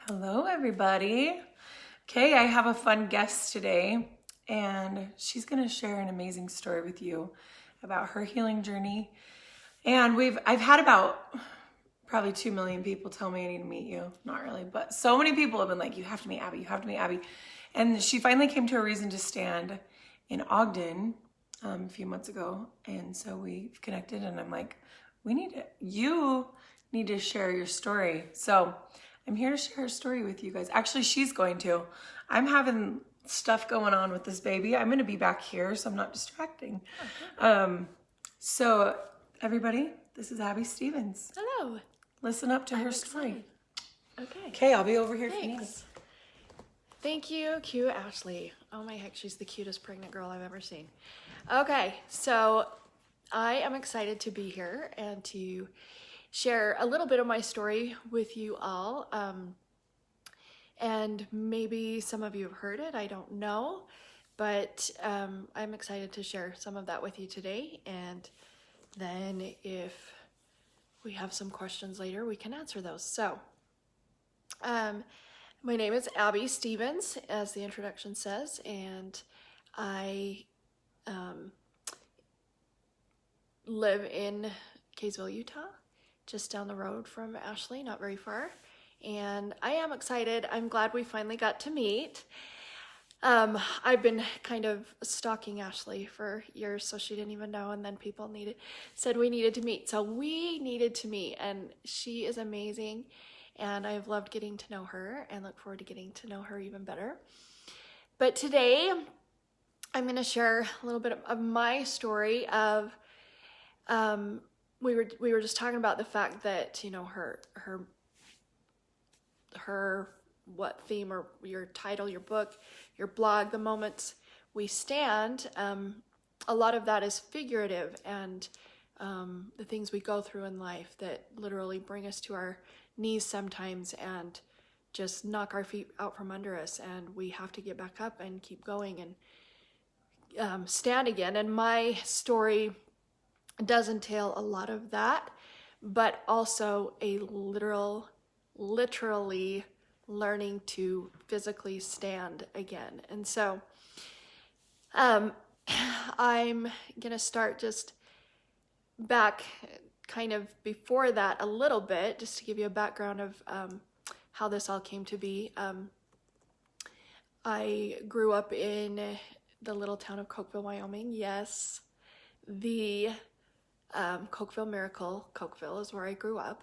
Hello, everybody. Okay, I have a fun guest today, and she's going to share an amazing story with you about her healing journey. And I've had about probably 2 million people tell me I need to meet you. Not really, but so many people have been like, you have to meet Abby, you have to meet Abby. And she finally came to a reason to stand in Ogden a few months ago. And so we've connected, and I'm like, you need to share your story. So I'm here to share her story with you guys. Actually, she's going to. I'm having stuff going on with this baby. I'm going to be back here, so I'm not distracting. So everybody, this is Abby Stevens. Hello. Listen up to her story. Okay. Okay, I'll be over here if you need. Thanks. Thank you, cute Ashley. Oh my heck, she's the cutest pregnant girl I've ever seen. Okay, so I am excited to be here and to share a little bit of my story with you all. And maybe some of you have heard it, I don't know. But I'm excited to share some of that with you today. And then if we have some questions later, we can answer those. So, my name is Abby Stevens, as the introduction says, and I live in Kaysville, Utah, just down the road from Ashley, not very far. And I am excited. I'm glad we finally got to meet. I've been kind of stalking Ashley for years, so she didn't even know, and then people said we needed to meet. So we needed to meet, and she is amazing, and I've loved getting to know her and look forward to getting to know her even better. But today, I'm going to share a little bit of my story of, we were just talking about the fact that, you know, her what theme or your title, your book, your blog, the moments we stand, a lot of that is figurative, and the things we go through in life that literally bring us to our knees sometimes and just knock our feet out from under us, and we have to get back up and keep going and stand again. And my story does entail a lot of that, but also a literally learning to physically stand again. And so I'm gonna start just back kind of before that a little bit, just to give you a background of how this all came to be. I grew up in the little town of Cokeville, Wyoming. Yes, the Cokeville Miracle. Cokeville is where I grew up.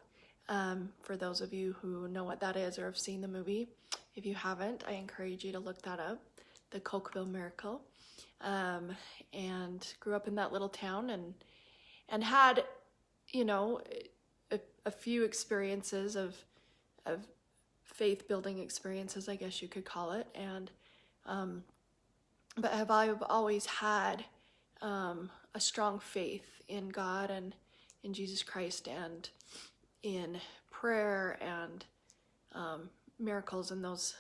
For those of you who know what that is or have seen the movie, if you haven't, I encourage you to look that up, the Cokeville Miracle. And grew up in that little town and had, you know, a few experiences of faith building experiences, I guess you could call it. And but I've always had a strong faith in God and in Jesus Christ and in prayer and miracles and those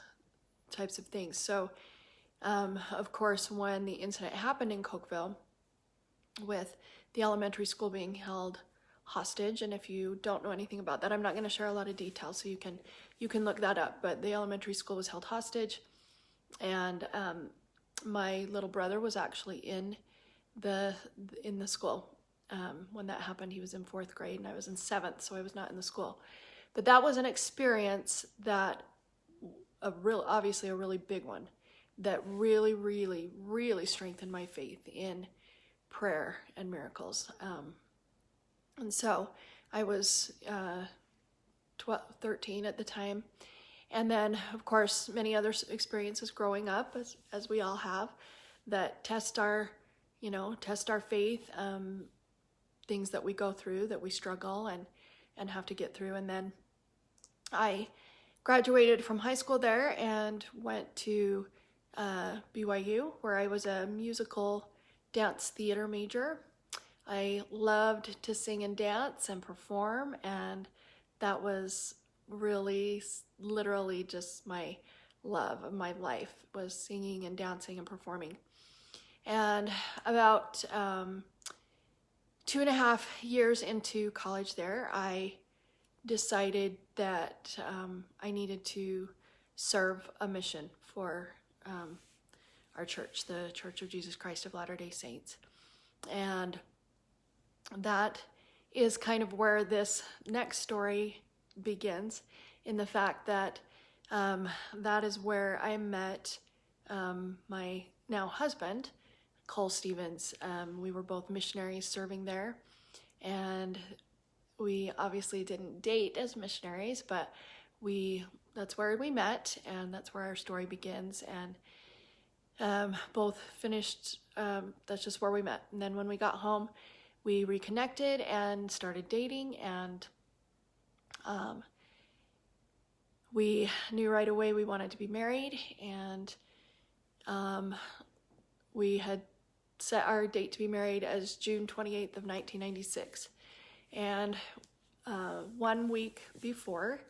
types of things. So, of course, when the incident happened in Cokeville with the elementary school being held hostage, and if you don't know anything about that, I'm not going to share a lot of details, so you can look that up. But the elementary school was held hostage, and my little brother was actually in the school. When that happened. He was in 4th grade and I was in 7th, so I was not in the school. But that was an experience that obviously a really big one that really, really, really strengthened my faith in prayer and miracles. And so I was 13 at the time. And then, of course, many other experiences growing up, as we all have, that test our faith, things that we go through, that we struggle and have to get through. And then I graduated from high school there and went to BYU, where I was a musical dance theater major. I loved to sing and dance and perform, and that was really literally just my love of my life, was singing and dancing and performing. And about 2.5 years into college there, I decided that I needed to serve a mission for our church, the Church of Jesus Christ of Latter-day Saints. And that is kind of where this next story begins, in the fact that that is where I met my now husband, Cole Stevens. We were both missionaries serving there, and we obviously didn't date as missionaries, but that's where we met, and that's where our story begins. And both finished, that's just where we met. And then when we got home, we reconnected and started dating, and we knew right away we wanted to be married, and we had set our date to be married as June 28th of 1996. And 1 week before,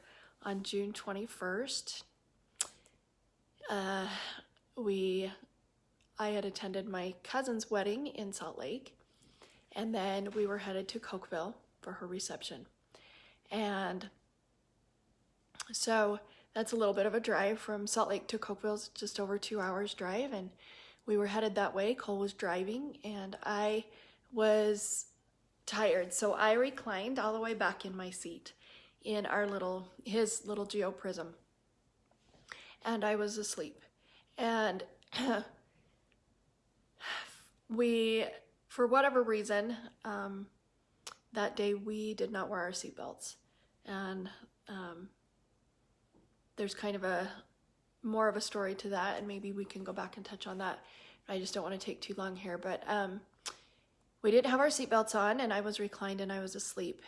on June 21st, I had attended my cousin's wedding in Salt Lake, and then we were headed to Cokeville for her reception. And so that's a little bit of a drive from Salt Lake to Cokeville. It's just over 2 hours drive, and we were headed that way. Cole was driving, and I was tired, so I reclined all the way back in my seat in his little Geo Prism, and I was asleep. And for whatever reason, that day we did not wear our seatbelts, and there's kind of more of a story to that, and maybe we can go back and touch on that. I just don't want to take too long here, but we didn't have our seatbelts on, and I was reclined and I was asleep.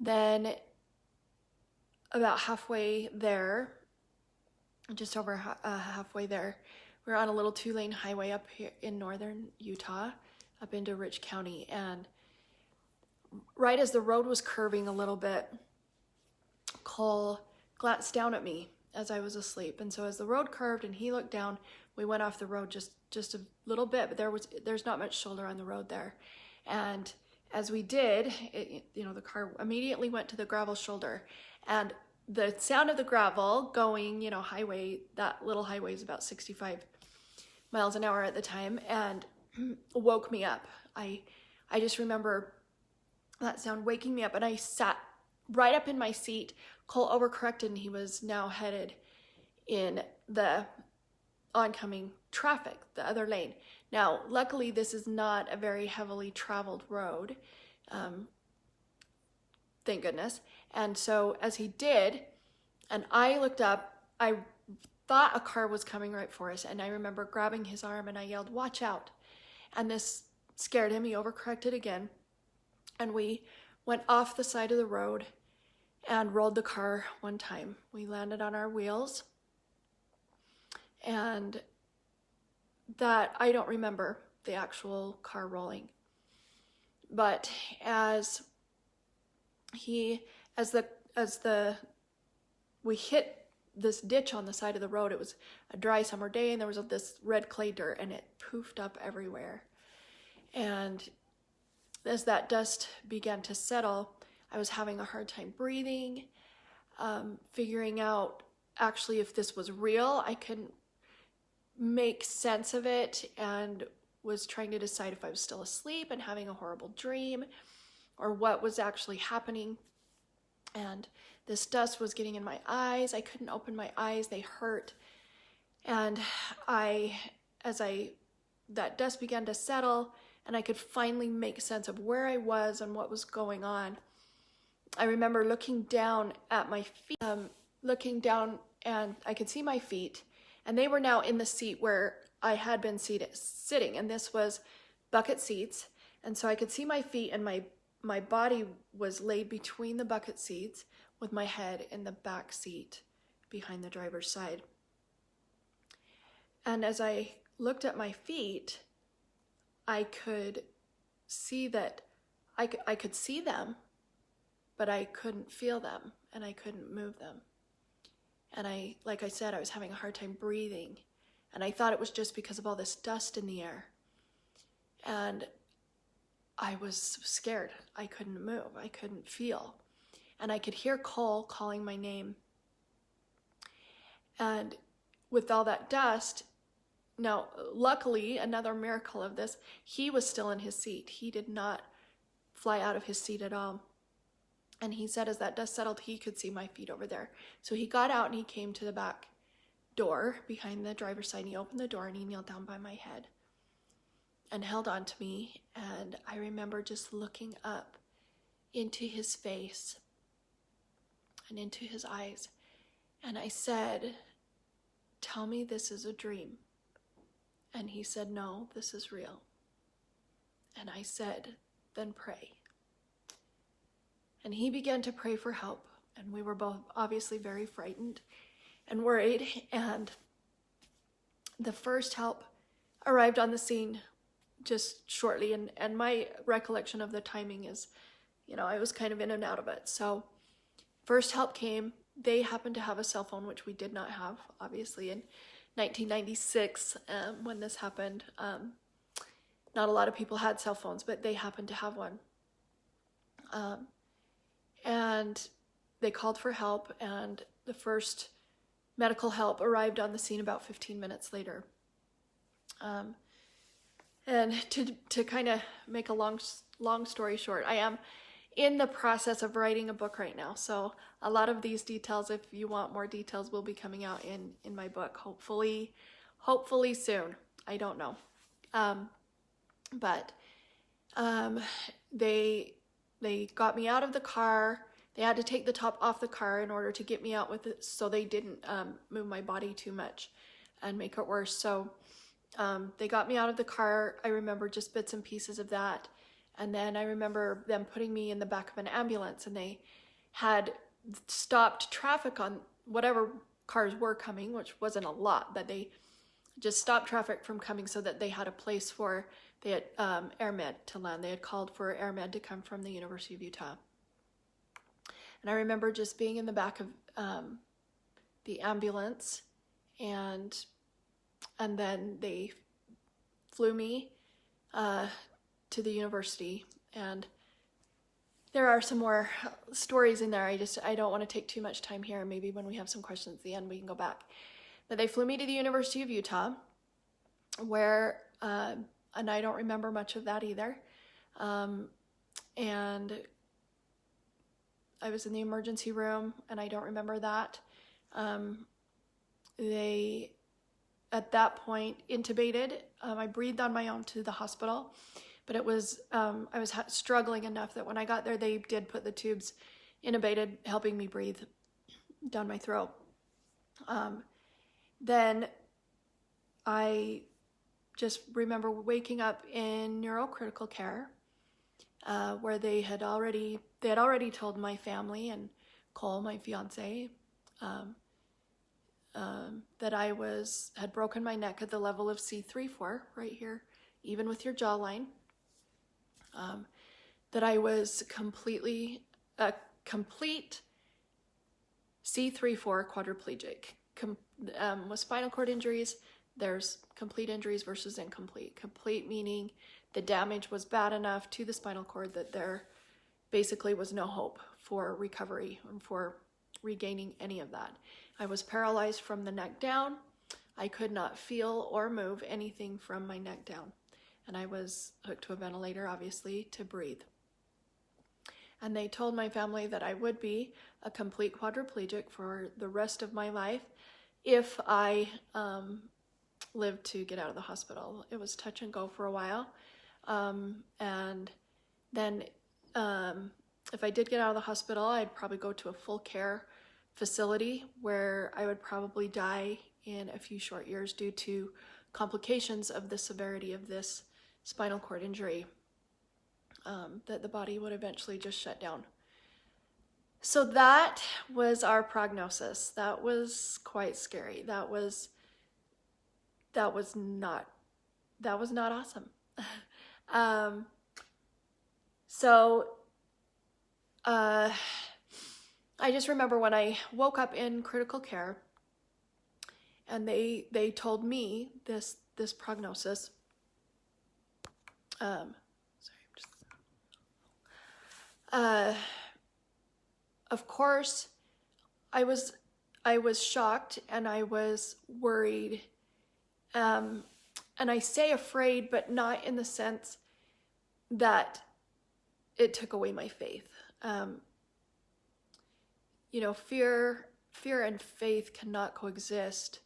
Then about halfway there, just over halfway there, we were on a little 2-lane highway up here in northern Utah, up into Rich County. And right as the road was curving a little bit, Cole glanced down at me as I was asleep. And so as the road curved and he looked down, we went off the road just a little bit, but there's not much shoulder on the road there. And as we did, the car immediately went to the gravel shoulder, and the sound of the gravel going, highway, that little highway is about 65 miles an hour at the time, and woke me up. I just remember that sound waking me up, and I sat right up in my seat. Cole overcorrected, and he was now headed in the oncoming traffic, the other lane. Now, luckily, this is not a very heavily traveled road, thank goodness. And so as he did, and I looked up, I thought a car was coming right for us, and I remember grabbing his arm and I yelled, "Watch out." And this scared him. He overcorrected again, and we went off the side of the road and rolled the car one time. We landed on our wheels, and that I don't remember the actual car rolling. But as we hit this ditch on the side of the road, it was a dry summer day, and there was this red clay dirt, and it poofed up everywhere. And as that dust began to settle, I was having a hard time breathing, figuring out actually if this was real. I couldn't make sense of it, and was trying to decide if I was still asleep and having a horrible dream, or what was actually happening. And this dust was getting in my eyes. I couldn't open my eyes. They hurt. And that dust began to settle, and I could finally make sense of where I was and what was going on, I remember looking down at my feet, and I could see my feet, and they were now in the seat where I had been sitting, and this was bucket seats. And so I could see my feet, and my body was laid between the bucket seats with my head in the back seat behind the driver's side. And as I looked at my feet, I could see that I could see them, but I couldn't feel them, and I couldn't move them. And like I said, I was having a hard time breathing, and I thought it was just because of all this dust in the air. And I was scared. I couldn't move. I couldn't feel. And I could hear Cole calling my name. And with all that dust, now, luckily, another miracle of this, he was still in his seat. He did not fly out of his seat at all. And he said as that dust settled, he could see my feet over there. So he got out and he came to the back door behind the driver's side, and he opened the door and he kneeled down by my head and held on to me. And I remember just looking up into his face and into his eyes. And I said, "Tell me this is a dream." And he said, "No, this is real." And I said, "Then pray." And he began to pray for help. And we were both obviously very frightened and worried. And the first help arrived on the scene just shortly. And my recollection of the timing is, I was kind of in and out of it. So first help came. They happened to have a cell phone, which we did not have, obviously, in 1996 when this happened. Not a lot of people had cell phones, but they happened to have one. And they called for help, and the first medical help arrived on the scene about 15 minutes later. And to kind of make a long story short, I am in the process of writing a book right now. So a lot of these details, if you want more details, will be coming out in my book, hopefully soon. I don't know. But they got me out of the car. They had to take the top off the car in order to get me out with it, so they didn't move my body too much and make it worse. So they got me out of the car. I remember just bits and pieces of that. And then I remember them putting me in the back of an ambulance, and they had stopped traffic on whatever cars were coming, which wasn't a lot, but they just stopped traffic from coming so that they had a place for, they had AirMed to land. They had called for AirMed to come from the University of Utah. And I remember just being in the back of the ambulance, and then they flew me to the university. And there are some more stories in there. I don't want to take too much time here. Maybe when we have some questions at the end, we can go back. But they flew me to the University of Utah, where, and I don't remember much of that either. And I was in the emergency room, and I don't remember that. They, at that point, intubated. I breathed on my own to the hospital, but it was, I was struggling enough that when I got there, they did put the tubes, intubated, helping me breathe down my throat. Then I just remember waking up in neurocritical care, where they had already told my family and Cole, my fiance, that I had broken my neck at the level of C3-4 right here, even with your jawline. That I was a complete C3-4 quadriplegic. With spinal cord injuries, there's complete injuries versus incomplete. Complete meaning the damage was bad enough to the spinal cord that there basically was no hope for recovery and for regaining any of that. I was paralyzed from the neck down. I could not feel or move anything from my neck down. And I was hooked to a ventilator, obviously, to breathe. And they told my family that I would be a complete quadriplegic for the rest of my life if I lived to get out of the hospital. It was touch and go for a while. And then if I did get out of the hospital, I'd probably go to a full care facility where I would probably die in a few short years due to complications of the severity of this spinal cord injury, that the body would eventually just shut down. So that was our prognosis. That was quite scary. That was not awesome. I just remember when I woke up in critical care, and they told me this prognosis. Sorry, I'm just Of course, I was shocked and I was worried. And I say afraid, but not in the sense that it took away my faith. Fear and faith cannot coexist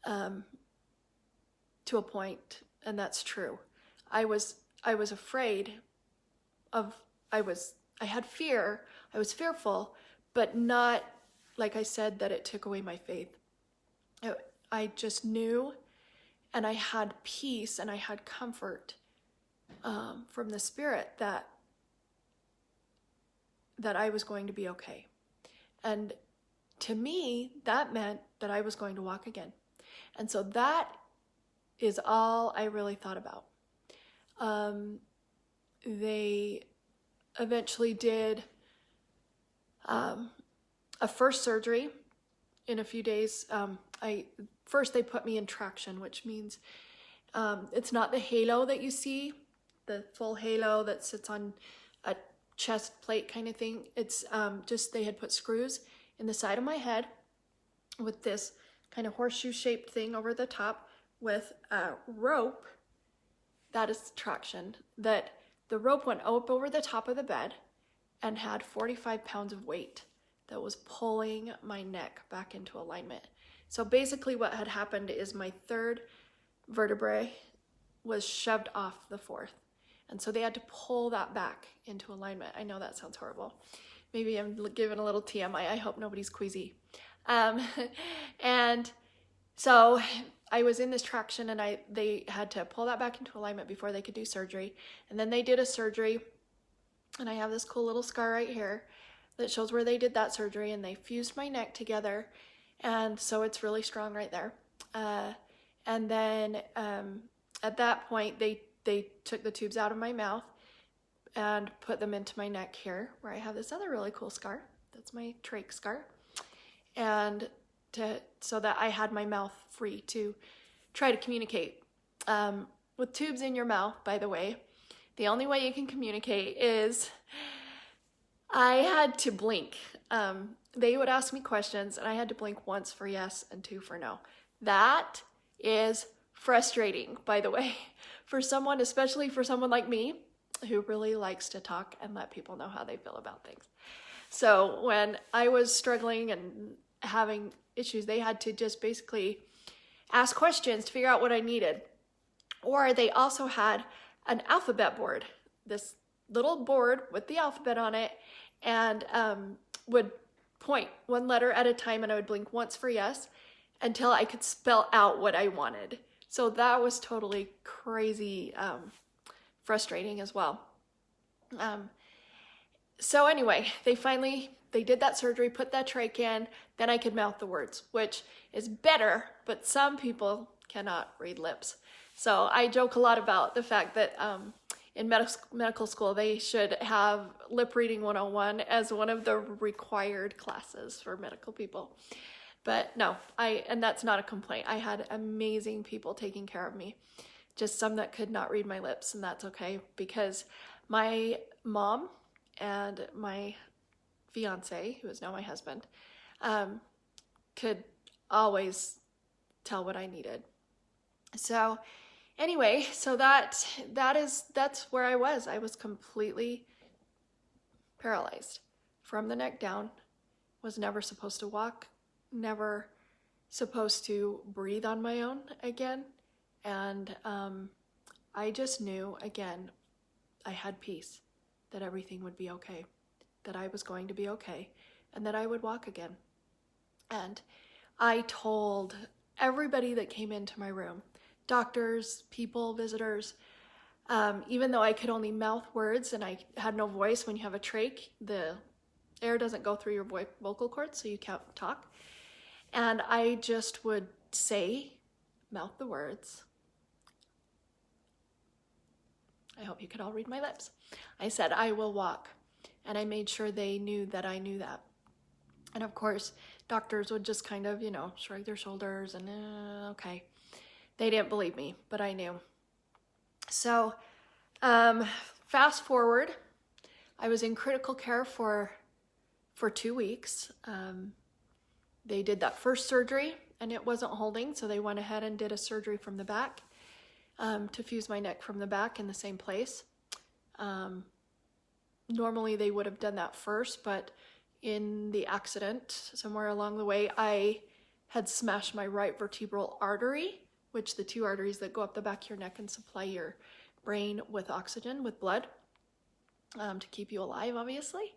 to a point, and that's true. I was afraid of, I had fear, I was fearful, but not, like I said, that it took away my faith. I just knew, and I had peace, and I had comfort from the Spirit that I was going to be okay. And to me, that meant that I was going to walk again. And so that is all I really thought about. They eventually did a first surgery in a few days. First they put me in traction, which means it's not the halo that you see, the full halo that sits on a chest plate kind of thing. It's just they had put screws in the side of my head with this kind of horseshoe shaped thing over the top with a rope. That is traction. That the rope went up over the top of the bed and had 45 pounds of weight that was pulling my neck back into alignment. So basically what had happened is my third vertebrae was shoved off the fourth. And so they had to pull that back into alignment. I know that sounds horrible. Maybe I'm giving a little TMI. I hope nobody's queasy. And so I was in this traction, and they had to pull that back into alignment before they could do surgery. And then they did a surgery, and I have this cool little scar right here that shows where they did that surgery, and they fused my neck together. And so it's really strong right there. And then at that point, they took the tubes out of my mouth and put them into my neck here, where I have this other really cool scar. That's my trach scar. And so that I had my mouth free to try to communicate. With tubes in your mouth, by the way, the only way you can communicate is I had to blink. They would ask me questions, and I had to blink once for yes and two for no. That is frustrating, by the way, for someone, especially for someone like me, who really likes to talk and let people know how they feel about things. So when I was struggling and having issues, they had to just basically ask questions to figure out what I needed. Or they also had an alphabet board, this little board with the alphabet on it, and would point one letter at a time, and I would blink once for yes until I could spell out what I wanted. So that was totally crazy, frustrating as well. So anyway, they did that surgery, put that trach in, then I could mouth the words, which is better, but some people cannot read lips. So I joke a lot about the fact that in medical school, they should have Lip Reading 101 as one of the required classes for medical people. But no, and that's not a complaint. I had amazing people taking care of me. Just some that could not read my lips, and that's okay, because my mom and my fiance, who is now my husband, could always tell what I needed. So anyway, so that's where I was. I was completely paralyzed from the neck down, was never supposed to walk, never supposed to breathe on my own again. And I just knew, again, I had peace, that everything would be okay, that I was going to be okay, and that I would walk again. And I told everybody that came into my room, doctors, people, visitors, even though I could only mouth words and I had no voice. When you have a trach, the air doesn't go through your vocal cords, so you can't talk. And I just would mouth the words. I hope you could all read my lips. I said, I will walk. And I made sure they knew that I knew that. And of course, doctors would just kind of, shrug their shoulders and, okay. They didn't believe me, but I knew. So, fast forward, I was in critical care for 2 weeks. They did that first surgery and it wasn't holding, so they went ahead and did a surgery from the back to fuse my neck from the back in the same place. Normally they would have done that first, but in the accident somewhere along the way, I had smashed my right vertebral artery, which the 2 arteries that go up the back of your neck and supply your brain with oxygen, with blood, to keep you alive, obviously.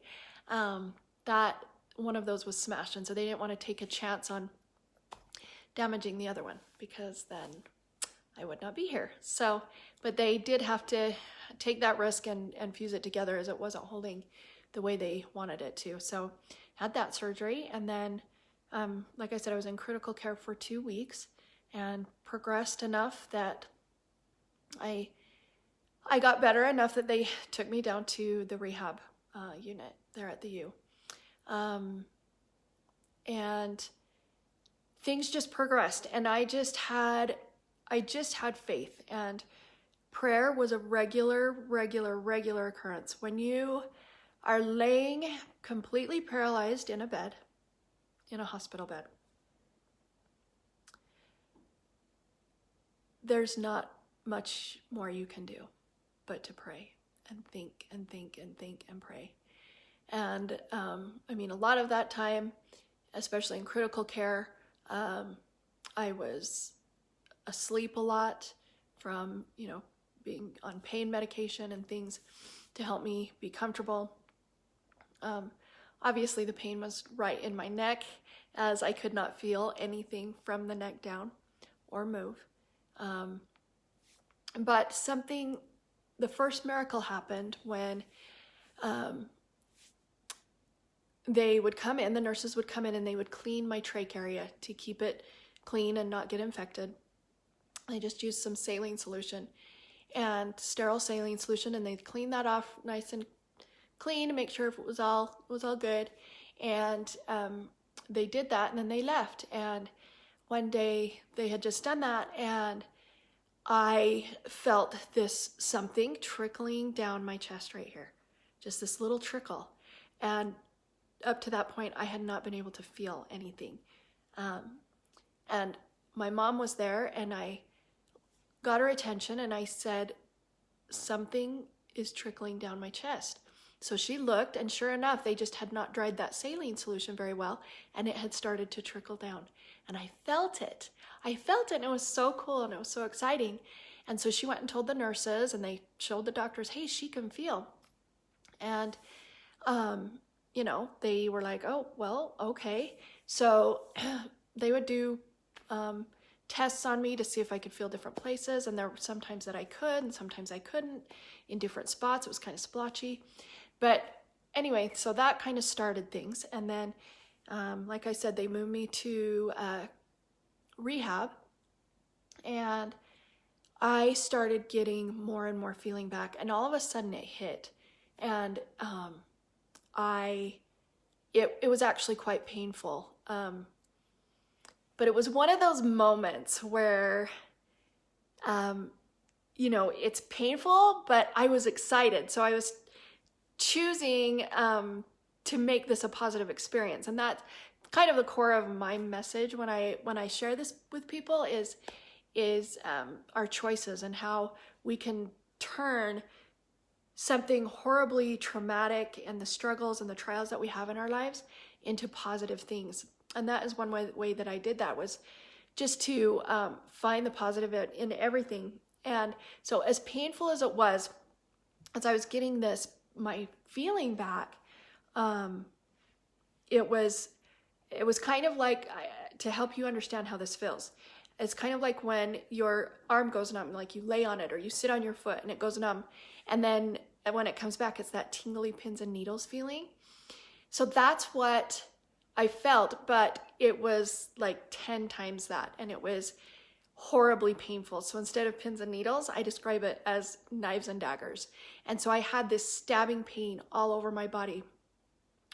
That one of those was smashed, and so they didn't want to take a chance on damaging the other one, because then I would not be here. So, but they did have to take that risk and fuse it together, as it wasn't holding the way they wanted it to. So had that surgery, and then like I said, I was in critical care for 2 weeks and progressed enough that I got better enough that they took me down to the rehab unit there at the U. And things just progressed, and I just had faith, and prayer was a regular occurrence. When you are laying completely paralyzed in a bed, in a hospital bed, there's not much more you can do but to pray and think and think and think and pray. And I mean, a lot of that time, especially in critical care, I was asleep a lot from, being on pain medication and things to help me be comfortable. Obviously the pain was right in my neck, as I could not feel anything from the neck down or move. But the first miracle happened when they would come in, the nurses would come in, and they would clean my trach area to keep it clean and not get infected. They just used some saline solution and sterile saline solution, and they'd clean that off nice and clean to make sure it was all good. And they did that, and then they left. And one day they had just done that, and I felt this something trickling down my chest right here, just this little trickle. And up to that point, I had not been able to feel anything. And my mom was there, and I got her attention, and I said, something is trickling down my chest. So she looked, and sure enough, they just had not dried that saline solution very well, and it had started to trickle down. And I felt it, and it was so cool, and it was so exciting. And so she went and told the nurses, and they showed the doctors, hey, she can feel. And, they were like, oh, well, okay. So they would do tests on me to see if I could feel different places, and there were sometimes that I could, and sometimes I couldn't, in different spots. It was kind of splotchy. But anyway, so that kind of started things. And then, like I said, they moved me to rehab, and I started getting more and more feeling back, and all of a sudden it hit. And it was actually quite painful. But it was one of those moments where, it's painful, but I was excited. So I was choosing to make this a positive experience. And that's kind of the core of my message when I share this with people is our choices, and how we can turn something horribly traumatic and the struggles and the trials that we have in our lives into positive things. And that is one way that I did that, was just to find the positive in everything. And so as painful as it was, as I was getting my feeling back, it was kind of like, to help you understand how this feels, it's kind of like when your arm goes numb, like you lay on it or you sit on your foot and it goes numb. And then when it comes back, it's that tingly pins and needles feeling. So that's what I felt, but it was like 10 times that, and it was horribly painful. So instead of pins and needles, I describe it as knives and daggers. And so I had this stabbing pain all over my body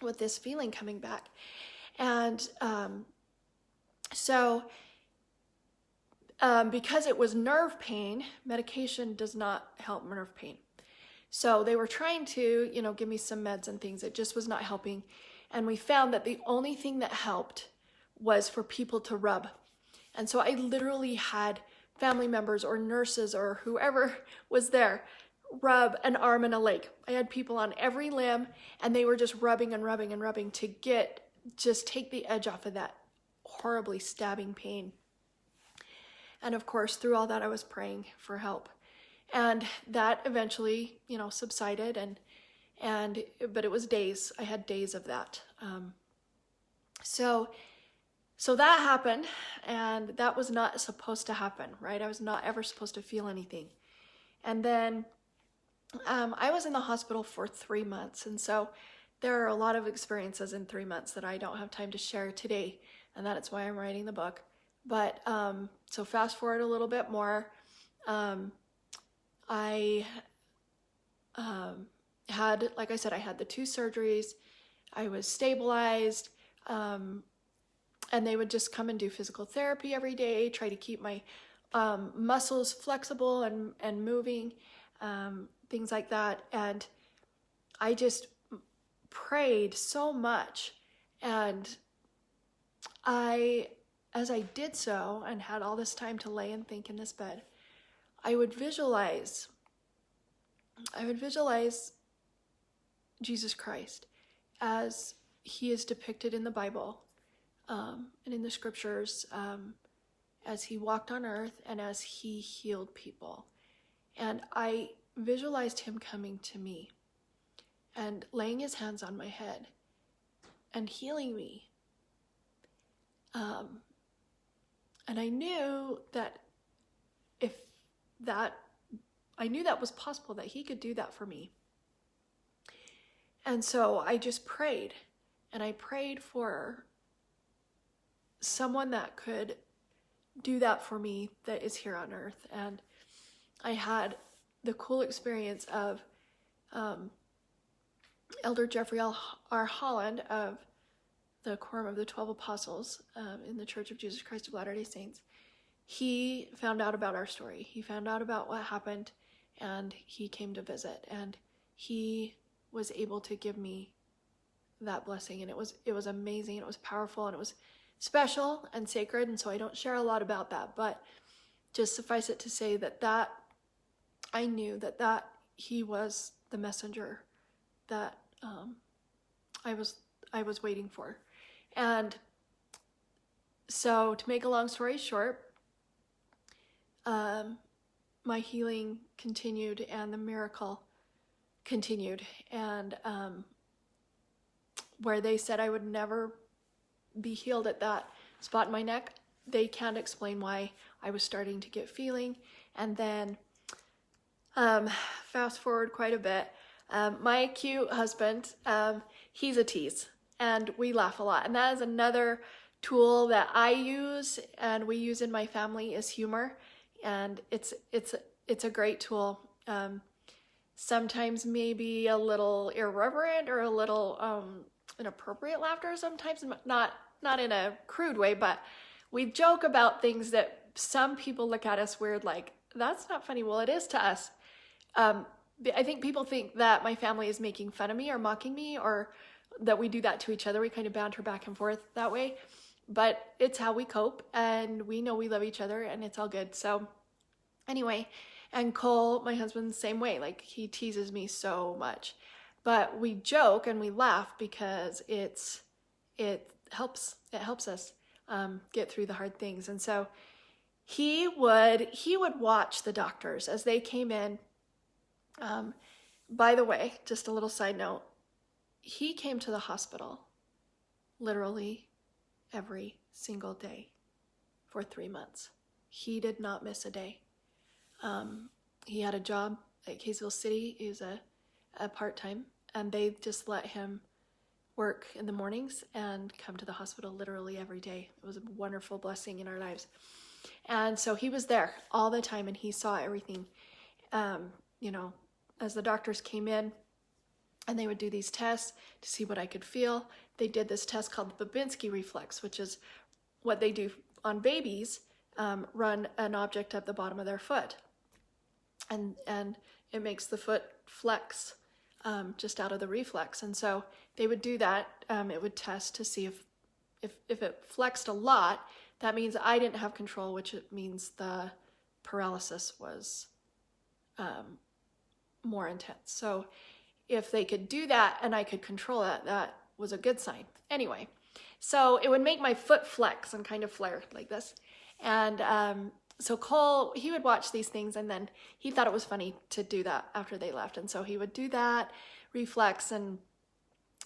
with this feeling coming back. And because it was nerve pain, medication does not help nerve pain. So they were trying to, give me some meds and things. It just was not helping. And we found that the only thing that helped was for people to rub. And so I literally had family members or nurses or whoever was there rub an arm and a leg. I had people on every limb, and they were just rubbing and rubbing and rubbing to just take the edge off of that horribly stabbing pain. And of course, through all that, I was praying for help. And that eventually, subsided, but it was days. I had days of that. So that happened, and that was not supposed to happen, right? I was not ever supposed to feel anything. And then I was in the hospital for 3 months, and so there are a lot of experiences in 3 months that I don't have time to share today, and that is why I'm writing the book. But so fast forward a little bit more. I had, like I said, I had the 2 surgeries. I was stabilized, and they would just come and do physical therapy every day, try to keep my muscles flexible and moving, things like that. And I just prayed so much. And as I did so and had all this time to lay and think in this bed, I would visualize Jesus Christ as he is depicted in the Bible, and in the scriptures, as he walked on earth and as he healed people. And I visualized him coming to me and laying his hands on my head and healing me. And I knew that I knew that was possible, that he could do that for me. And so I just prayed, and I prayed for someone that could do that for me that is here on earth. And I had the cool experience of Elder Jeffrey R. Holland of the Quorum of the 12 Apostles in the Church of Jesus Christ of Latter-day Saints. He found out about our story. He found out about what happened, and he came to visit, and he was able to give me that blessing. And it was amazing, and it was powerful, and it was special and sacred. And so I don't share a lot about that, but just suffice it to say that I knew that he was the messenger that I was waiting for. And so, to make a long story short, my healing continued, and the miracle continued. And where they said I would never be healed at that spot in my neck, they can't explain why I was starting to get feeling. And then fast forward quite a bit, my cute husband, he's a tease, and we laugh a lot. And that is another tool that I use and we use in my family, is humor. And it's a great tool. Sometimes maybe a little irreverent or a little inappropriate laughter, sometimes not in a crude way, but we joke about things that some people look at us weird, like, that's not funny. Well, it is to us. I think people think that my family is making fun of me or mocking me, or that we do that to each other. We kind of banter back and forth that way, but it's how we cope, and we know we love each other, and it's all good. So anyway, and Cole, my husband, same way. Like, he teases me so much, but we joke and we laugh because it helps us get through the hard things. And so he would watch the doctors as they came in. By the way, just a little side note, he came to the hospital literally every single day for 3 months. He did not miss a day. He had a job at Kaysville City. He was a part-time, and they just let him work in the mornings and come to the hospital literally every day. It was a wonderful blessing in our lives. And so he was there all the time, and he saw everything. As the doctors came in and they would do these tests to see what I could feel, they did this test called the Babinski reflex, which is what they do on babies, run an object up the bottom of their foot. And it makes the foot flex just out of the reflex. And so they would do that. It would test to see if it flexed a lot, that means I didn't have control, which it means the paralysis was more intense. So if they could do that and I could control that, that was a good sign. Anyway, so it would make my foot flex and kind of flare like this. And so Cole, he would watch these things, and then he thought it was funny to do that after they left. And so he would do that, reflex, and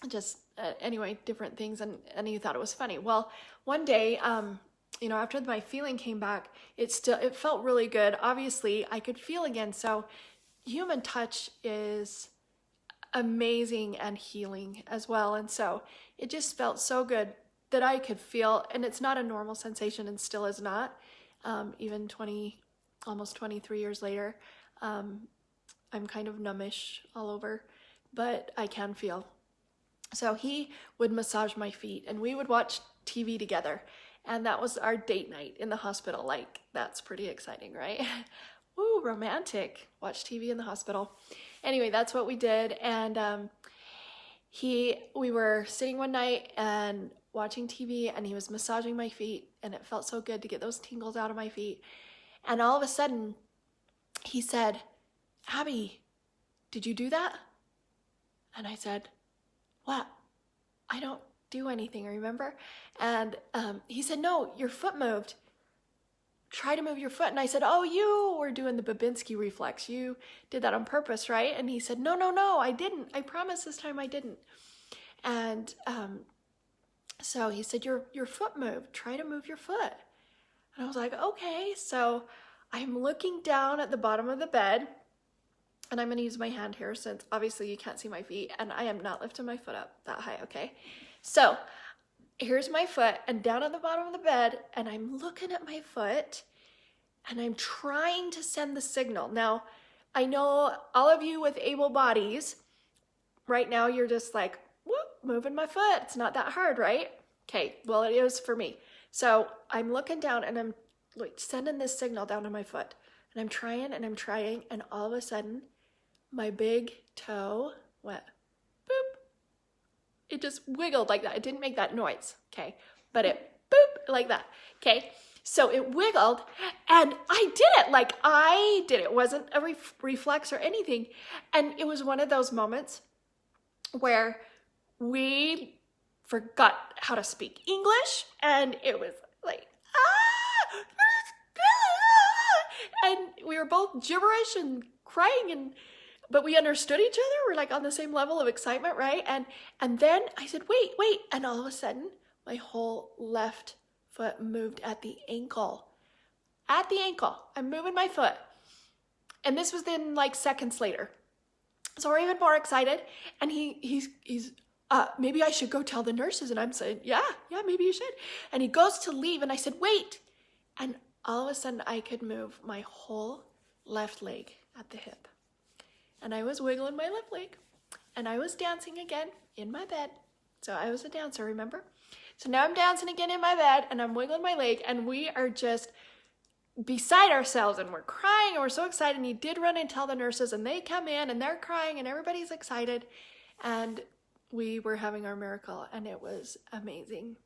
just anyway, different things. And he thought it was funny. Well, one day, after my feeling came back, it felt really good. Obviously, I could feel again. So human touch is amazing and healing as well. And so it just felt so good that I could feel, and it's not a normal sensation and still is not. Even almost 23 years later, I'm kind of numbish all over, but I can feel. So he would massage my feet and we would watch TV together. And that was our date night in the hospital. Like, that's pretty exciting, right? Woo, romantic. Watch TV in the hospital. Anyway, that's what we did. And we were sitting one night and watching TV, and he was massaging my feet, and it felt so good to get those tingles out of my feet. And all of a sudden, he said, "Abby, did you do that?" And I said, "What? I don't do anything, remember?" And he said, "No, your foot moved. Try to move your foot." And I said, "Oh, you were doing the Babinski reflex. You did that on purpose, right?" And he said, No, I didn't. I promise this time I didn't." And so he said, your foot moved. Try to move your foot. And I was like, okay. So I'm looking down at the bottom of the bed, and I'm going to use my hand here since obviously you can't see my feet, and I am not lifting my foot up that high, okay? So here's my foot, and down at the bottom of the bed, and I'm looking at my foot, and I'm trying to send the signal. Now, I know all of you with able bodies, right now you're just like, whoop, moving my foot. It's not that hard, right? Okay, well, it is for me. So I'm looking down, and I'm like sending this signal down to my foot, and I'm trying, and all of a sudden, my big toe went boop. It just wiggled like that. It didn't make that noise, okay? But it boop like that, okay? So it wiggled, and I did it. Like, I did it. It wasn't a reflex or anything. And it was one of those moments where we forgot how to speak English, and it was like, and we were both gibberish and crying, but we understood each other. We're like on the same level of excitement, right? And then I said, wait, and all of a sudden, my whole left foot moved at the ankle. At the ankle, I'm moving my foot. And this was then like seconds later. So we're even more excited. And he's maybe I should go tell the nurses. And I'm saying, yeah, maybe you should. And he goes to leave, and I said, wait. And all of a sudden, I could move my whole left leg at the hip. And I was wiggling my left leg. And I was dancing again in my bed. So I was a dancer, remember? So now I'm dancing again in my bed, and I'm wiggling my leg, and we are just beside ourselves, and we're crying, and we're so excited. And he did run and tell the nurses, and they come in, and they're crying, and everybody's excited. And we were having our miracle, and it was amazing.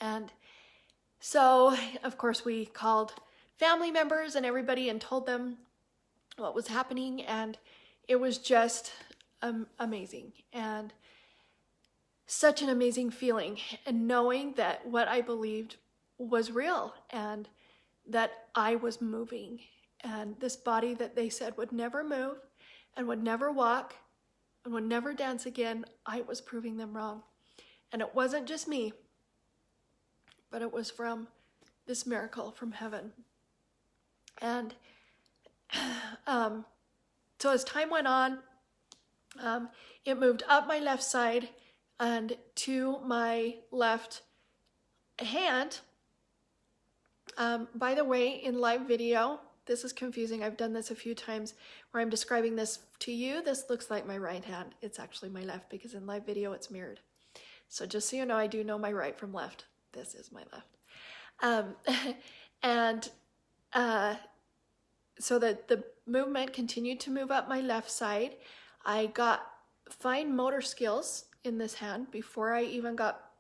And so, of course, we called family members and everybody and told them what was happening, and it was just amazing. And such an amazing feeling, and knowing that what I believed was real, and that I was moving, and this body that they said would never move and would never walk and would never dance again, I was proving them wrong. And it wasn't just me, but it was from this miracle from heaven. And so as time went on, it moved up my left side and to my left hand. By the way, in live video, this is confusing. I've done this a few times where I'm describing this to you. This looks like my right hand. It's actually my left, because in live video it's mirrored. So just so you know, I do know my right from left. This is my left. so that the movement continued to move up my left side. I got fine motor skills in this hand before I even got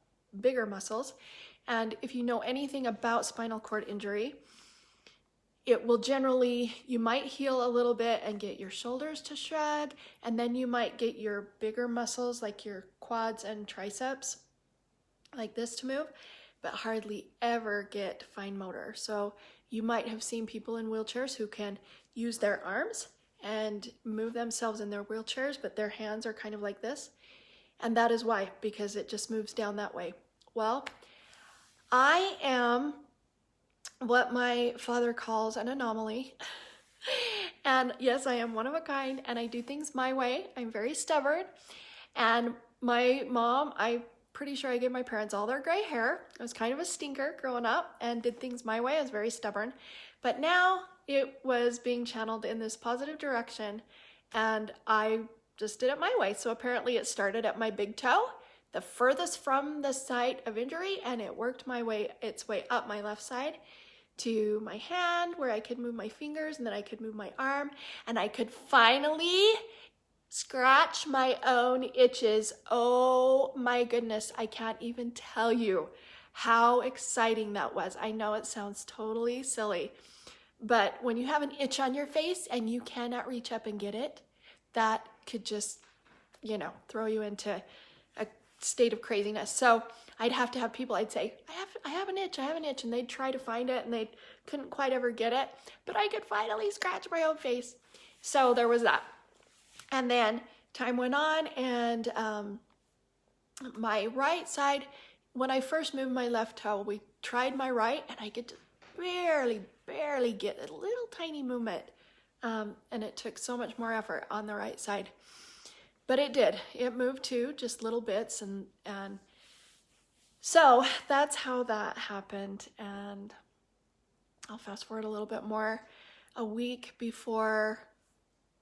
bigger muscles. And if you know anything about spinal cord injury, it will generally, you might heal a little bit and get your shoulders to shrug, and then you might get your bigger muscles like your quads and triceps like this to move, but hardly ever get fine motor. So you might have seen people in wheelchairs who can use their arms and move themselves in their wheelchairs, but their hands are kind of like this. And that is why, because it just moves down that way. Well, I am what my father calls an anomaly. And yes, I am one of a kind, and I do things my way. I'm very stubborn. And my mom, I'm pretty sure I gave my parents all their gray hair. I was kind of a stinker growing up and did things my way. I was very stubborn. But now it was being channeled in this positive direction, and I just did it my way. So apparently it started at my big toe, the furthest from the site of injury, and it worked its way up my left side to my hand where I could move my fingers, and then I could move my arm, and I could finally scratch my own itches. Oh my goodness, I can't even tell you how exciting that was. I know it sounds totally silly, but when you have an itch on your face and you cannot reach up and get it, that could just, throw you into a state of craziness. So I'd have to have people, I'd say, I have an itch, and they'd try to find it and they couldn't quite ever get it, but I could finally scratch my own face. So there was that. And then time went on, and my right side, when I first moved my left toe, we tried my right, and I could just barely get a little tiny movement. And it took so much more effort on the right side. But it did. It moved too, just little bits. And so that's how that happened. And I'll fast forward a little bit more. A week before,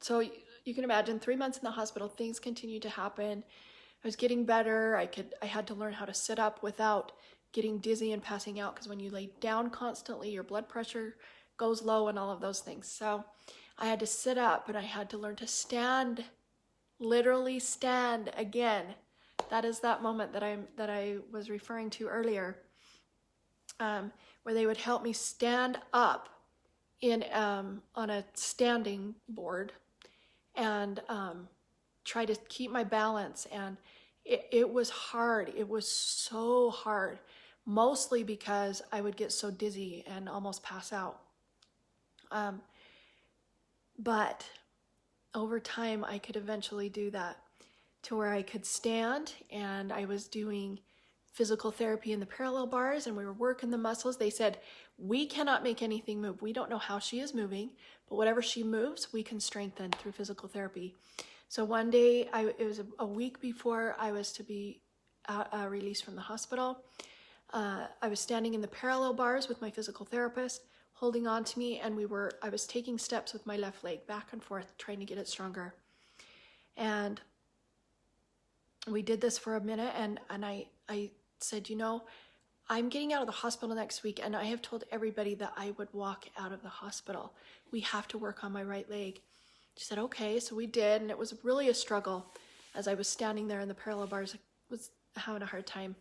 so you can imagine 3 months in the hospital, things continued to happen. I was getting better. I had to learn how to sit up without getting dizzy and passing out, because when you lay down constantly, your blood pressure goes low and all of those things. So I had to sit up, and I had to learn to stand, literally stand again. That is that moment that I was referring to earlier, where they would help me stand up in on a standing board and try to keep my balance. And it was hard. It was so hard, mostly because I would get so dizzy and almost pass out. But over time, I could eventually do that to where I could stand, and I was doing physical therapy in the parallel bars, and we were working the muscles. They said, we cannot make anything move. We don't know how she is moving, but whatever she moves, we can strengthen through physical therapy. So one day, it was a week before I was to be released from the hospital. I was standing in the parallel bars with my physical therapist, holding on to me, and I was taking steps with my left leg back and forth, trying to get it stronger. And we did this for a minute, and I said, I'm getting out of the hospital next week, and I have told everybody that I would walk out of the hospital. We have to work on my right leg. She said, okay, so we did, and it was really a struggle. As I was standing there in the parallel bars, I was having a hard time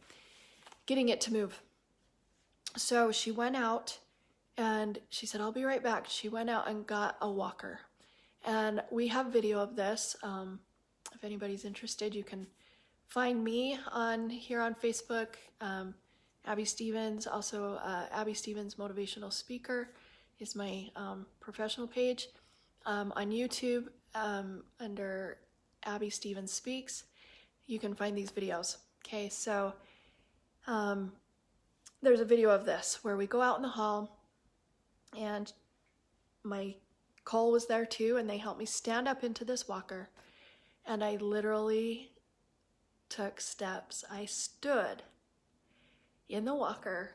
getting it to move. So she went out, and she said, I'll be right back. She went out and got a walker. And we have video of this. If anybody's interested, you can find me here on Facebook, Abby Stevens. Also, Abby Stevens Motivational Speaker is my professional page. On YouTube, under Abby Stevens Speaks, you can find these videos. Okay, so there's a video of this where we go out in the hall, and my Cole was there too, and they helped me stand up into this walker, and I literally took steps. I stood in the walker.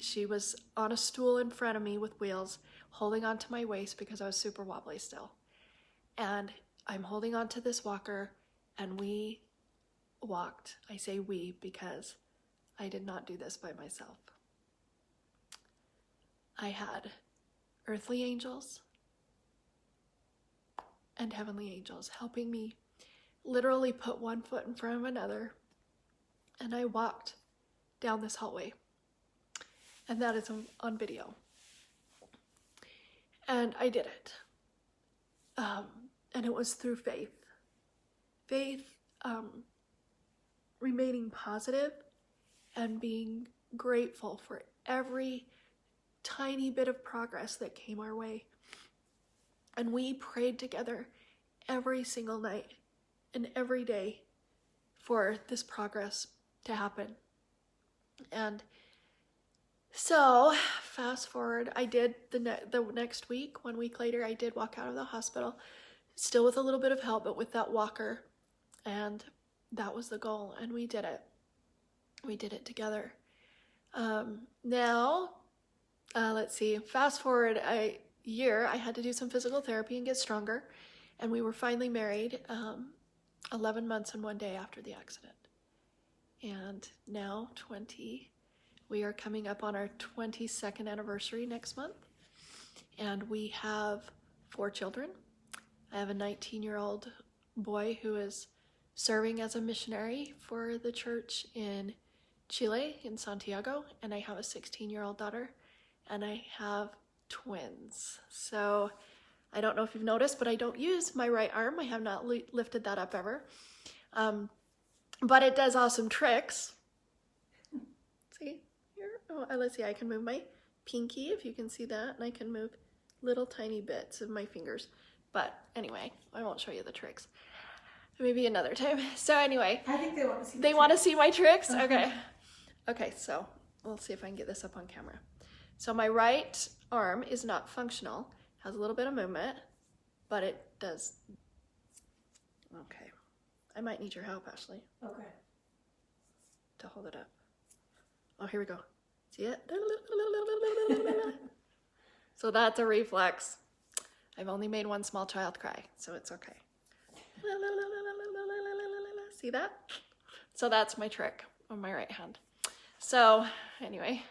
She was on a stool in front of me with wheels, holding onto my waist because I was super wobbly still. And I'm holding onto this walker, and we walked. I say we because I did not do this by myself. I had earthly angels, and heavenly angels helping me literally put one foot in front of another. And I walked down this hallway. And that is on video. And I did it. And it was through faith. Faith, remaining positive and being grateful for every tiny bit of progress that came our way. And we prayed together every single night and every day for this progress to happen. And so, fast forward, I did the next week, 1 week later, I did walk out of the hospital, still with a little bit of help, but with that walker. And that was the goal, and we did it. We did it together. Now, let's see, fast forward a year, I had to do some physical therapy and get stronger, and we were finally married 11 months and 1 day after the accident. And now we are coming up on our 22nd anniversary next month, and we have 4 children. I have a 19-year-old boy who is serving as a missionary for the church in Chile, in Santiago, and I have a 16-year-old daughter, and I have twins. So I don't know if you've noticed, but I don't use my right arm. I have not lifted that up ever. But it does awesome tricks. See here? Oh, let's see, I can move my pinky, if you can see that, and I can move little tiny bits of my fingers. But anyway, I won't show you the tricks. Maybe another time. So anyway. I think they want to see They want to see my tricks? Uh-huh. Okay. Okay, so we'll see if I can get this up on camera. So my right arm is not functional, has a little bit of movement, but it does. Okay. I might need your help, Ashley. Okay. To hold it up. Oh, here we go. See it? So that's a reflex. I've only made one small child cry, so it's okay. See that? So that's my trick on my right hand. So anyway,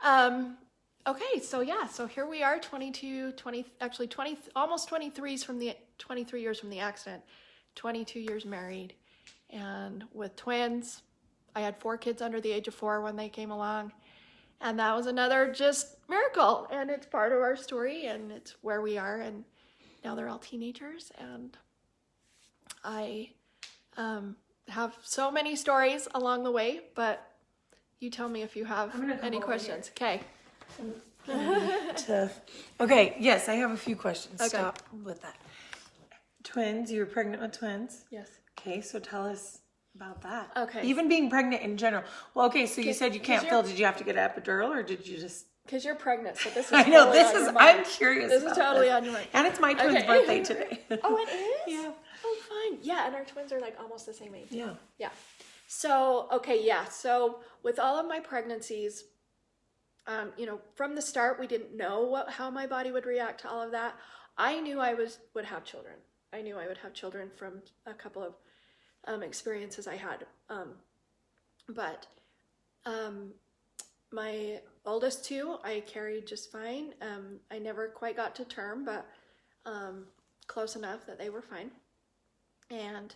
okay, so yeah, so here we are, 23 years from the accident, 22 years married, and with twins. I had 4 kids under the age of 4 when they came along, and that was another just miracle, and it's part of our story, and it's where we are, and now they're all teenagers, and I have so many stories along the way, but you tell me if you have any questions. Okay. Okay, yes, I have a few questions. Okay. Stop with that. Twins, you were pregnant with twins? Yes. Okay, so tell us about that. Okay. Even being pregnant in general. Well, okay, so you said you can't 'cause feel. Did you have to get an epidural, or did you just... Because you're pregnant, so this is I know, totally this on is... your mind. I'm curious This about is totally this. on your mind. And it's my twin's Okay. birthday today. Oh, it is? Yeah. Oh, fine. Yeah, and our twins are like almost the same age. Yeah. Yeah. So, okay, yeah. So with all of my pregnancies, from the start, we didn't know how my body would react to all of that. I knew I would have children. I knew I would have children from a couple of experiences I had. But my oldest 2, I carried just fine. I never quite got to term, but close enough that they were fine. And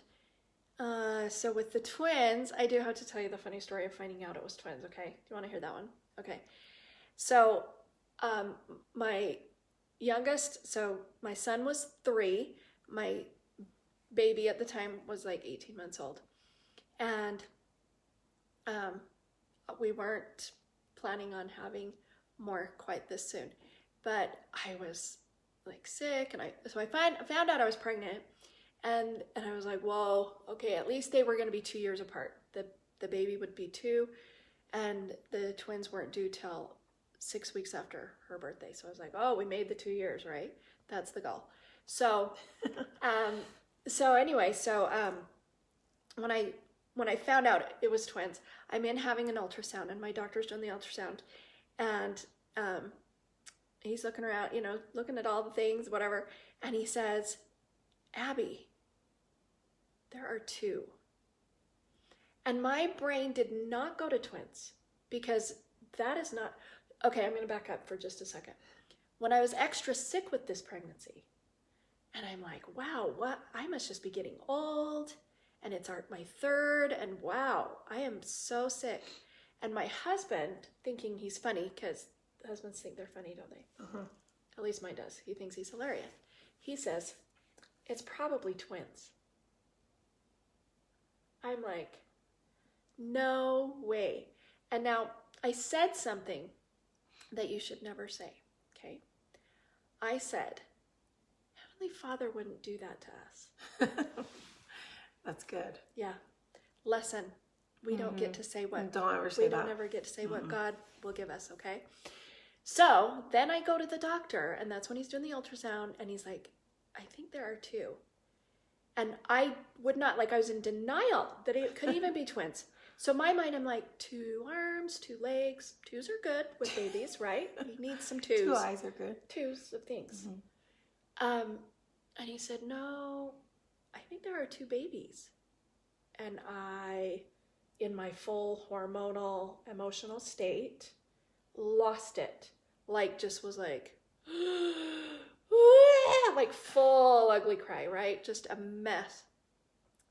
so with the twins, I do have to tell you the funny story of finding out it was twins, okay? Do you want to hear that one? Okay. So my youngest, so my son was 3. My baby at the time was like 18 months old. And we weren't planning on having more quite this soon. But I was like sick, and so I found out I was pregnant. And I was like, whoa, okay, at least they were going to be 2 years apart. The baby would be 2, and the twins weren't due till 6 weeks after her birthday. So I was like, oh, we made the 2 years, right? That's the goal. So, anyway, when I found out it was twins, I'm in having an ultrasound, and my doctor's doing the ultrasound, and he's looking around, looking at all the things, whatever, and he says, Abby, there are 2. And my brain did not go to twins, because that is not... Okay, I'm going to back up for just a second. When I was extra sick with this pregnancy, And I'm like, wow, what? I must just be getting old. And it's my third. And wow, I am so sick. And my husband, thinking he's funny, because husbands think they're funny, don't they? Uh-huh. At least mine does. He thinks he's hilarious. He says, it's probably twins. I'm like, no way. And now I said something that you should never say, okay? I said, Heavenly Father wouldn't do that to us. That's good. Yeah. Lesson. We don't get to say what. Don't ever say we that. don't ever get to say what God will give us, okay? So then I go to the doctor, and that's when he's doing the ultrasound, and he's like, I think there are two. And I would not, like, I was in denial that it could even be twins. So in my mind, I'm like, 2 arms, 2 legs. 2s are good with babies, right? You need some 2s. 2 eyes are good. 2s of things. And he said, no, I think there are 2 babies. And I, in my full hormonal, emotional state, lost it. Like, just was like, like full ugly cry, right? Just a mess.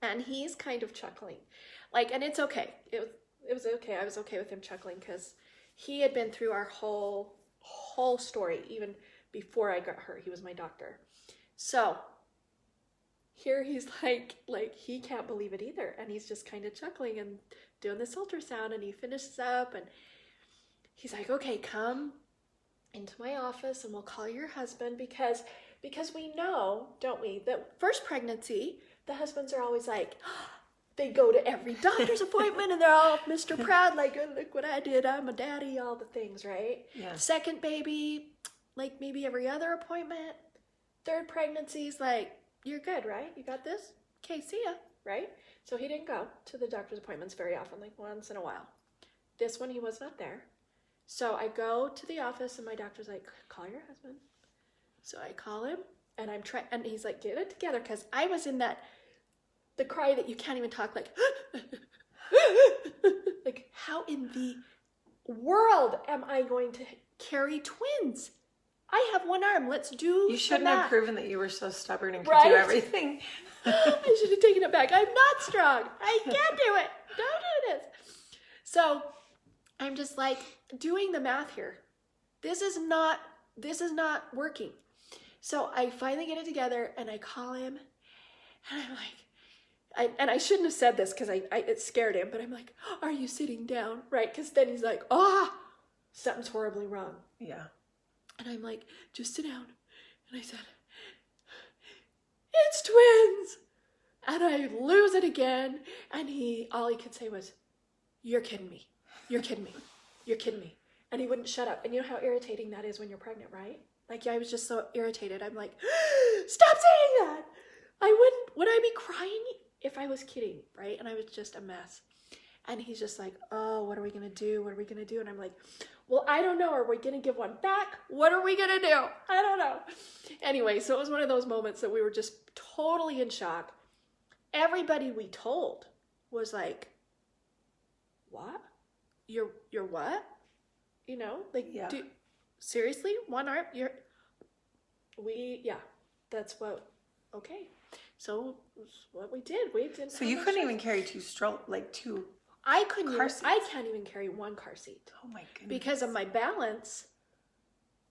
And he's kind of chuckling. Like, and it's okay. It was okay. I was okay with him chuckling because he had been through our whole story even before I got hurt. He was my doctor. So here he's like he can't believe it either. And he's just kind of chuckling and doing this ultrasound, and he finishes up and he's like, okay, come into my office and we'll call your husband because we know, don't we, that first pregnancy, the husbands are always like, they go to every doctor's appointment and they're all Mr. Proud, like, oh, look what I did, I'm a daddy, all the things, right? Yeah. Second baby, like maybe every other appointment. Third pregnancy's like, you're good, right? You got this? Okay, see ya, right? So he didn't go to the doctor's appointments very often, like once in a while. This one, he was not there. So I go to the office and my doctor's like, call your husband. So I call him and I'm trying, and he's like, get it together. Cause I was in the cry that you can't even talk, like, like how in the world am I going to carry twins? I have 1 arm. Let's do You shouldn't have proven that you were so stubborn and could Right? do everything. I should have taken it back. I'm not strong. I can't do it. Don't do this. So I'm just like doing the math here. This is not working. So I finally get it together and I call him and I'm like, I shouldn't have said this because it scared him, but I'm like, are you sitting down? Right? Because then he's like, something's horribly wrong. Yeah. And I'm like, just sit down. And I said, it's twins. And I lose it again. And all he could say was, you're kidding me. You're kidding me. You're kidding me. And he wouldn't shut up. And you know how irritating that is when you're pregnant, right? Like, I was just so irritated. I'm like, stop saying that. Would I be crying if I was kidding, right? And I was just a mess. And he's just like, oh, what are we going to do? What are we going to do? And I'm like, well, I don't know. Are we going to give one back? What are we going to do? I don't know. Anyway, so it was one of those moments that we were just totally in shock. Everybody we told was like, what? You're what? You know, like, yeah. Seriously? 1 arm? That's what, okay. So what we did. So you couldn't even carry 2 I can't even carry 1 car seat. Oh my goodness. Because of my balance,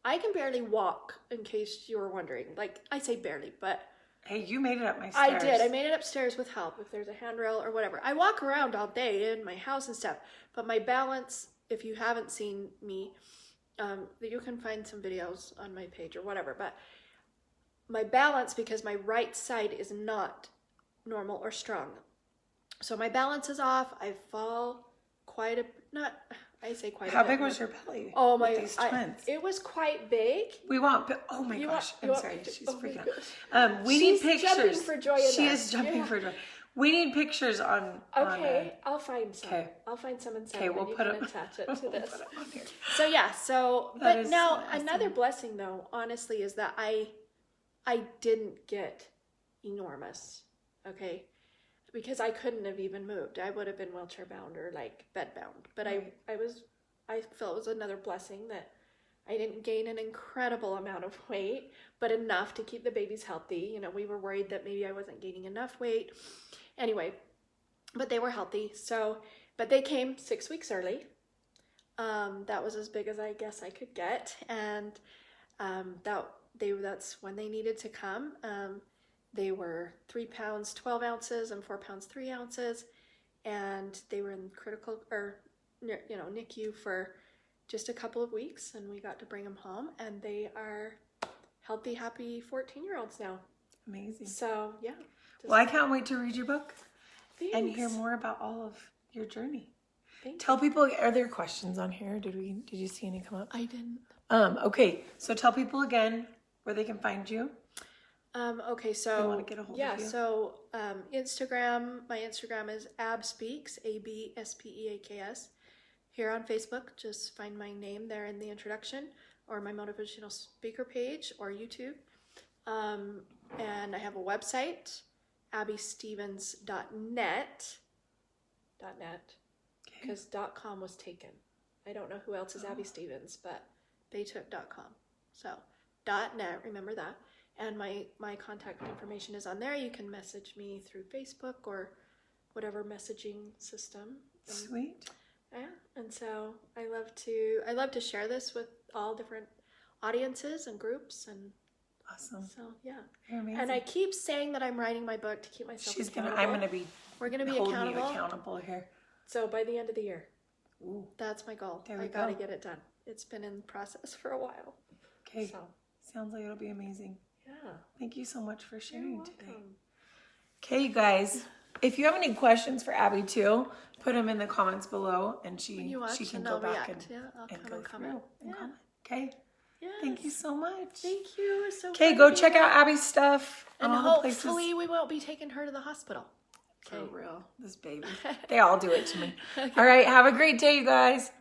I can barely walk, in case you were wondering. Like, I say barely, but... Hey, you made it up my stairs. I did. I made it upstairs with help, if there's a handrail or whatever. I walk around all day in my house and stuff, but my balance, if you haven't seen me, you can find some videos on my page or whatever, but my balance, because my right side is not normal or strong. So my balance is off. I fall quite a bit. How big was your belly? Oh my! These twins. It was quite big. We want. Oh my gosh! I'm sorry. She's freaking out. We She's need pictures. Jumping for joy. She is jumping for joy. We need pictures on. Okay, I'll find some. Okay. I'll find some and send. Okay, we'll put them. Attach it to this. Put it on here. So yeah. So, That but is now so awesome. another blessing, though, honestly, is that I didn't get enormous. Okay. Because I couldn't have even moved. I would have been wheelchair bound or like bed bound. But right. I felt it was another blessing that I didn't gain an incredible amount of weight, but enough to keep the babies healthy. You know, we were worried that maybe I wasn't gaining enough weight. Anyway, but they were healthy. So, but they came 6 weeks early. That was as big as I guess I could get. And that's when they needed to come. They were 3 pounds, 12 ounces and 4 pounds, 3 ounces. And they were in NICU for just a couple of weeks, and we got to bring them home, and they are healthy, happy 14-year-olds now. Amazing. So, yeah. Well, I can't wait to read your book. Thanks. And hear more about all of your journey. Thanks. Tell people, are there questions on here? Did you see any come up? I didn't. Okay, so tell people again where they can find you. Okay, so they want to get a hold of you. So Instagram, my Instagram is abspeaks, ABSPEAKS. Here on Facebook, just find my name there in the introduction, or my motivational speaker page, or YouTube. And I have a website, abbystevens.net, because .com was taken. I don't know who else is Abby Stevens, but they took .com. So .net, remember that. And my contact information is on there. You can message me through Facebook or whatever messaging system. Sweet. Yeah, and so I love to share this with all different audiences and groups, and awesome. So yeah, you're amazing. And I keep saying that I'm writing my book to keep myself accountable. We're gonna be holding you accountable here. So by the end of the year, ooh, that's my goal. I gotta get it done. It's been in process for a while. Okay, so sounds like it'll be amazing. Yeah. Thank you so much for sharing today. Okay, you guys. If you have any questions for Abby too, put them in the comments below, and she can go back and go through and comment. Okay. Yes. Thank you so much. Thank you. So okay, go check out Abby's stuff. And hopefully we won't be taking her to the hospital. Okay. For real, this baby. They all do it to me. Okay. All right. Have a great day, you guys.